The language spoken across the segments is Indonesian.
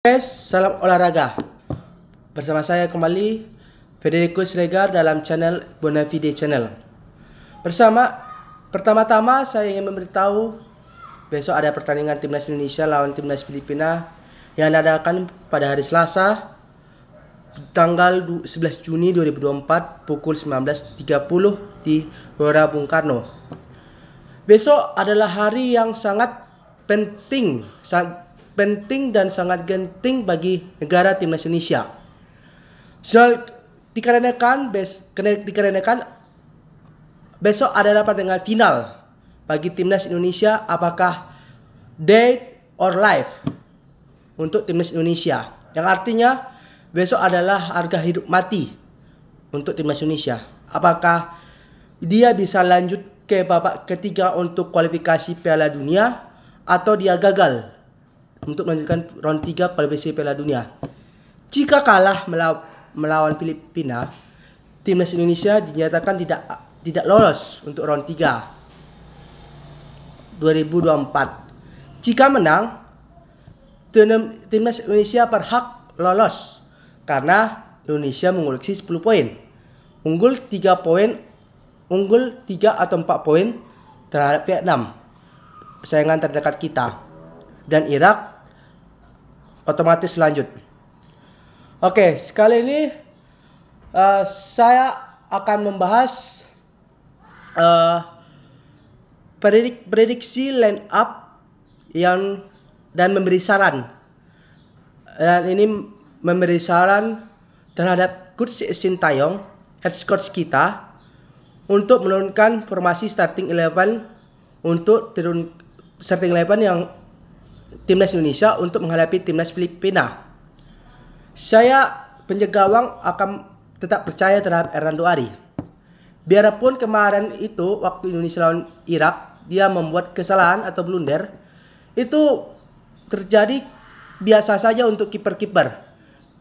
Guys, salam olahraga. Bersama saya kembali Federico Sregar dalam channel Bonafide Channel. Pertama-tama saya ingin memberitahu besok ada pertandingan timnas Indonesia lawan timnas Filipina yang diadakan pada hari Selasa tanggal 11 Juni 2024 pukul 19.30 di Gelora Bung Karno. Besok adalah hari yang sangat penting dan sangat genting bagi negara timnas Indonesia. Dikarenakan besok adalah pertandingan final bagi timnas Indonesia, apakah dead or life untuk timnas Indonesia, yang artinya besok adalah harga hidup mati untuk timnas Indonesia. Apakah dia bisa lanjut ke babak ketiga untuk kualifikasi Piala Dunia atau dia gagal untuk melanjutkan round 3 kualifikasi Piala Dunia. Jika kalah melawan Filipina, timnas Indonesia dinyatakan tidak lolos untuk round 3 2024. Jika menang, timnas Indonesia berhak lolos karena Indonesia mengoleksi 10 poin. Unggul 3 atau 4 poin terhadap Vietnam, saingan terdekat kita, dan Irak otomatis lanjut. Oke, sekali ini saya akan membahas prediksi line up dan memberi saran. Dan ini memberi saran terhadap Coach Sintayong, head coach kita, untuk menurunkan formasi starting 11 yang timnas Indonesia untuk menghadapi timnas Filipina. Saya penjaga gawang akan tetap percaya terhadap Hernando Ari. Biarpun kemarin itu waktu Indonesia lawan Irak dia membuat kesalahan atau blunder, itu terjadi biasa saja untuk kiper-kiper.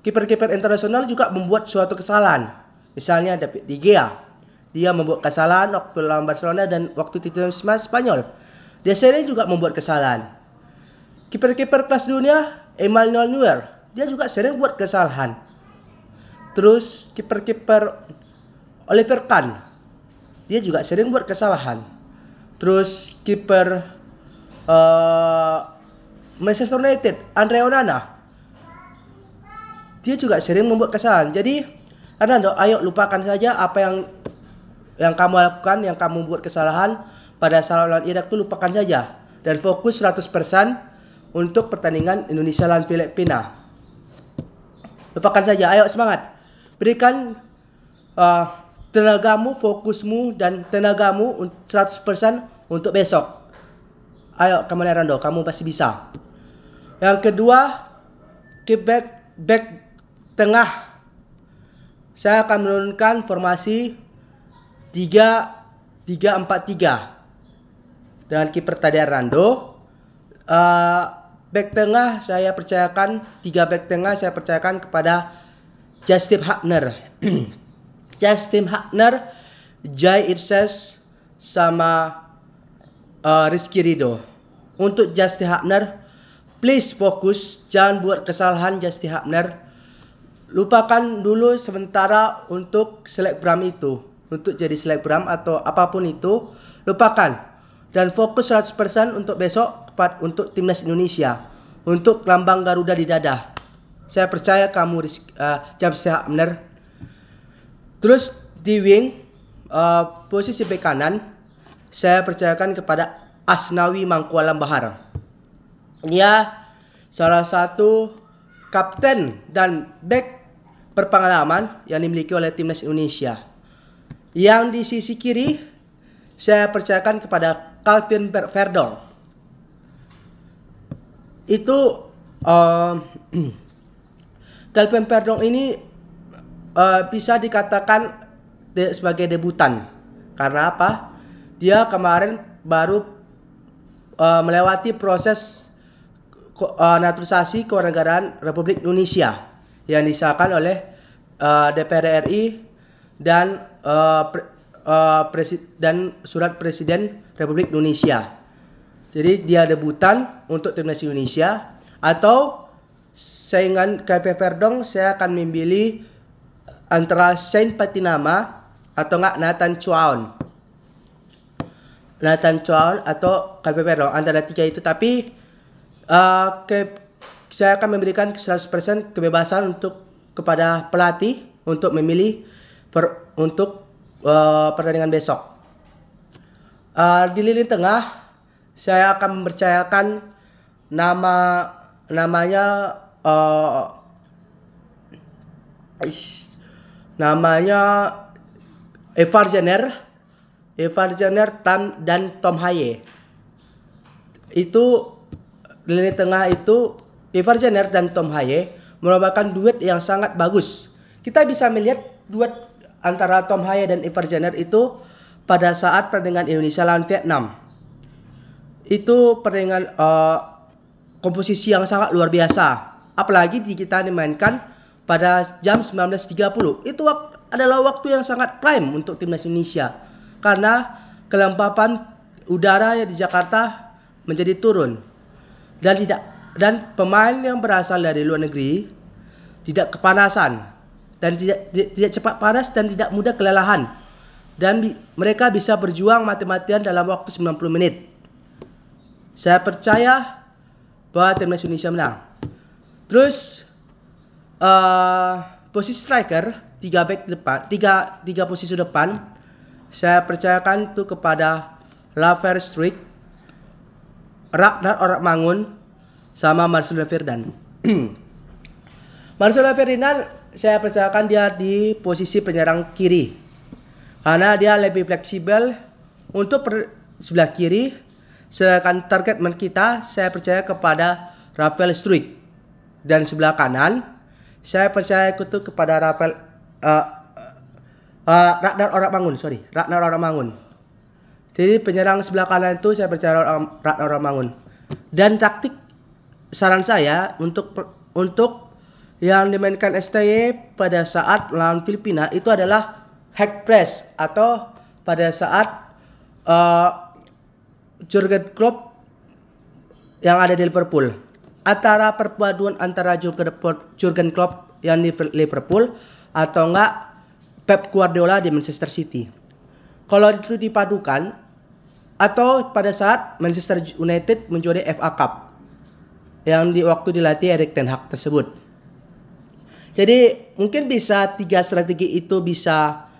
Kiper-kiper internasional juga membuat suatu kesalahan. Misalnya David De Gea, dia membuat kesalahan waktu lawan Barcelona dan waktu timnas Spanyol. Dia sendiri juga membuat kesalahan. Kiper-kiper kelas dunia, Emmanuel Neuer, dia juga sering buat kesalahan. Terus kiper-kiper Oliver Kahn, dia juga sering buat kesalahan. Terus kiper Manchester United, Andre Onana, dia juga sering membuat kesalahan. Jadi, Hernando, ayo lupakan saja apa yang kamu lakukan, yang kamu buat kesalahan pada saat lawan Irak, itu lupakan saja dan fokus 100% untuk pertandingan Indonesia lawan Filipina. Lupakan saja, ayo semangat. Berikan tenagamu, fokusmu dan tenagamu 100% untuk besok. Ayo kamu Hernando, kamu pasti bisa. Yang kedua, keep back tengah. Saya akan menurunkan formasi 3-4-3 dengan kiper tadi Hernando. Back tengah saya percayakan, 3 back tengah saya percayakan kepada Justin Hapner. Justin Hapner, Jai Irses sama Rizky Ridho. Untuk Justin Hapner, please fokus, jangan buat kesalahan Justin Hapner. Lupakan dulu sementara untuk selebgram itu, untuk jadi selebgram atau apapun itu, lupakan. Dan fokus 100% untuk besok untuk timnas Indonesia, untuk lambang Garuda di dada. Saya percaya kamu Justin Hapner. Terus di wing, posisi bek kanan, saya percayakan kepada Asnawi Mangkualam Bahar. Dia salah satu kapten dan bek berpengalaman yang dimiliki oleh timnas Indonesia. Yang di sisi kiri, saya percayakan kepada Calvin Verdong. Itu Calvin Verdong ini bisa dikatakan sebagai debutan. Karena apa? Dia kemarin baru melewati proses naturalisasi kewarganegaraan Republik Indonesia yang disahkan oleh DPR RI dan surat Presiden Republik Indonesia. Jadi dia debutan untuk timnas Indonesia, atau saingan KP Verdong, saya akan memilih antara Saint Patinama atau enggak Nathan Chuan. Nathan Chuan atau KP Verdong, antara tiga itu. Tapi saya akan memberikan 100% kebebasan kepada pelatih untuk memilih untuk pertandingan besok. Di lini tengah saya akan mempercayakan namanya Ivar Jenner dan Tom Haye. Itu di lini tengah itu Ivar Jenner dan Tom Haye merupakan duet yang sangat bagus. Kita bisa melihat duet antara Tom Haye dan Ivar Jenner itu pada saat pertandingan Indonesia lawan Vietnam. Itu pertandingan komposisi yang sangat luar biasa. Apalagi kita dimainkan pada jam 19.30. Itu adalah waktu yang sangat prime untuk timnas Indonesia. Karena kelembapan udara di Jakarta menjadi turun. Dan pemain yang berasal dari luar negeri tidak kepanasan dan tidak cepat panas dan tidak mudah kelelahan. Dan mereka bisa berjuang mati-matian dalam waktu 90 menit. Saya percaya bahwa timnas Indonesia menang. Terus posisi striker, tiga posisi depan, saya percayakan itu kepada Laver Struijk, Ragnar Oratmangun, sama Marcelo Ferdinand. Marcelo Ferdinand saya percayakan dia di posisi penyerang kiri. Karena dia lebih fleksibel untuk sebelah kiri. Sedangkan target man kita saya percaya kepada Rafael Struijk. Dan sebelah kanan saya percaya itu kepada Ragnar Oratmangun. Jadi penyerang sebelah kanan itu saya percaya Ragnar Oratmangun. Dan taktik saran saya untuk yang dimainkan STY pada saat melawan Filipina itu adalah high press, atau pada saat Jurgen Klopp yang ada di Liverpool. Antara perpaduan antara Jurgen Klopp yang di Liverpool atau enggak Pep Guardiola di Manchester City. Kalau itu dipadukan, atau pada saat Manchester United menjuarai FA Cup yang waktu dilatih Erik ten Hag tersebut. Jadi mungkin bisa tiga strategi itu bisa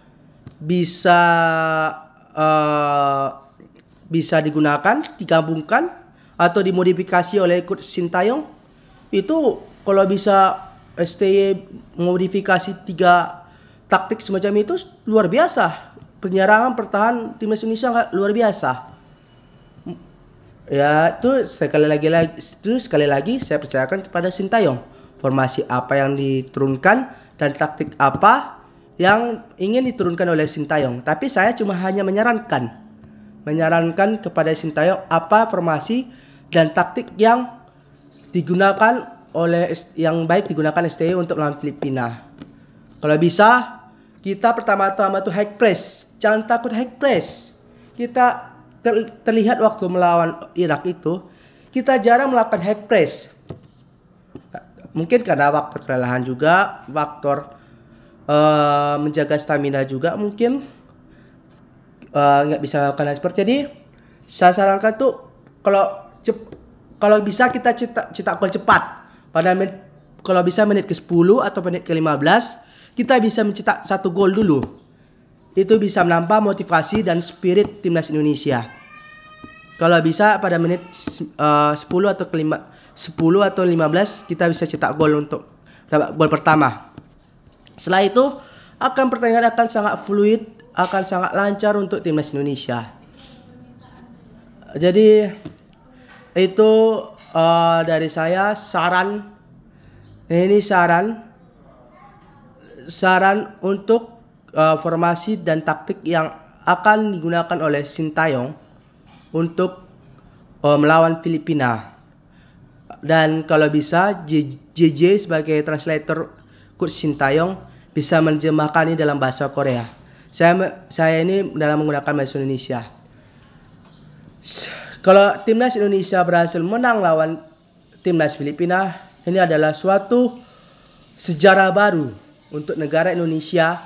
digunakan, digabungkan atau dimodifikasi oleh Coach Sintayong. Itu kalau bisa STY modifikasi tiga taktik semacam itu luar biasa. Penyerangan pertahanan timnas Indonesia luar biasa. Ya itu sekali lagi saya percayakan kepada Sintayong. Formasi apa yang diturunkan dan taktik apa yang ingin diturunkan oleh Sintayong. Tapi saya cuma hanya menyarankan kepada Sintayong apa formasi dan taktik yang baik digunakan STY untuk melawan Filipina. Kalau bisa kita pertama-tama tuh high press, jangan takut high press. Kita terlihat waktu melawan Irak itu kita jarang melakukan high press. Mungkin karena faktor kelelahan juga, faktor menjaga stamina juga mungkin nggak bisa melakukan seperti. Jadi saya sarankan tuh kalau bisa kita cetak gol cepat pada kalau bisa menit ke-10 atau menit ke-15 kita bisa mencetak 1 gol dulu. Itu bisa menambah motivasi dan spirit timnas Indonesia. Kalau bisa pada menit 10 atau 15 kita bisa cetak gol untuk gol pertama. Setelah itu pertandingan akan sangat fluid, akan sangat lancar untuk timnas Indonesia. Jadi itu dari saya saran untuk formasi dan taktik yang akan digunakan oleh Sintayong untuk melawan Filipina. Dan kalau bisa JJ sebagai translator Coach Sintayong bisa menerjemahkan ini dalam bahasa Korea. Saya ini dalam menggunakan bahasa Indonesia. Kalau timnas Indonesia berhasil menang lawan timnas Filipina, ini adalah suatu sejarah baru untuk negara Indonesia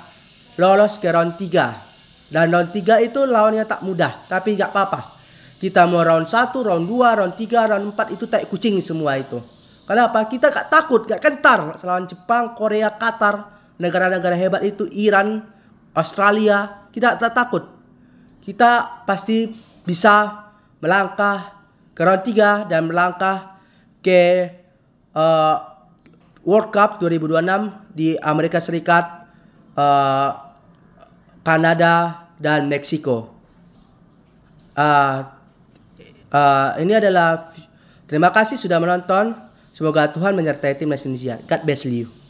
lolos ke round 3. Dan round 3 itu lawannya tak mudah, tapi gak apa-apa. Kita mau round 1, round 2, round 3, round 4 itu tai kucing semua itu. Kenapa? Kita gak takut, gak kentar lawan Jepang, Korea, Qatar, negara-negara hebat itu, Iran, Australia. Kita tak takut. Kita pasti bisa melangkah ke round 3 dan melangkah ke World Cup 2026 di Amerika Serikat, Kanada, dan Meksiko. Ini adalah terima kasih sudah menonton. Semoga Tuhan menyertai timnas Indonesia. God bless you.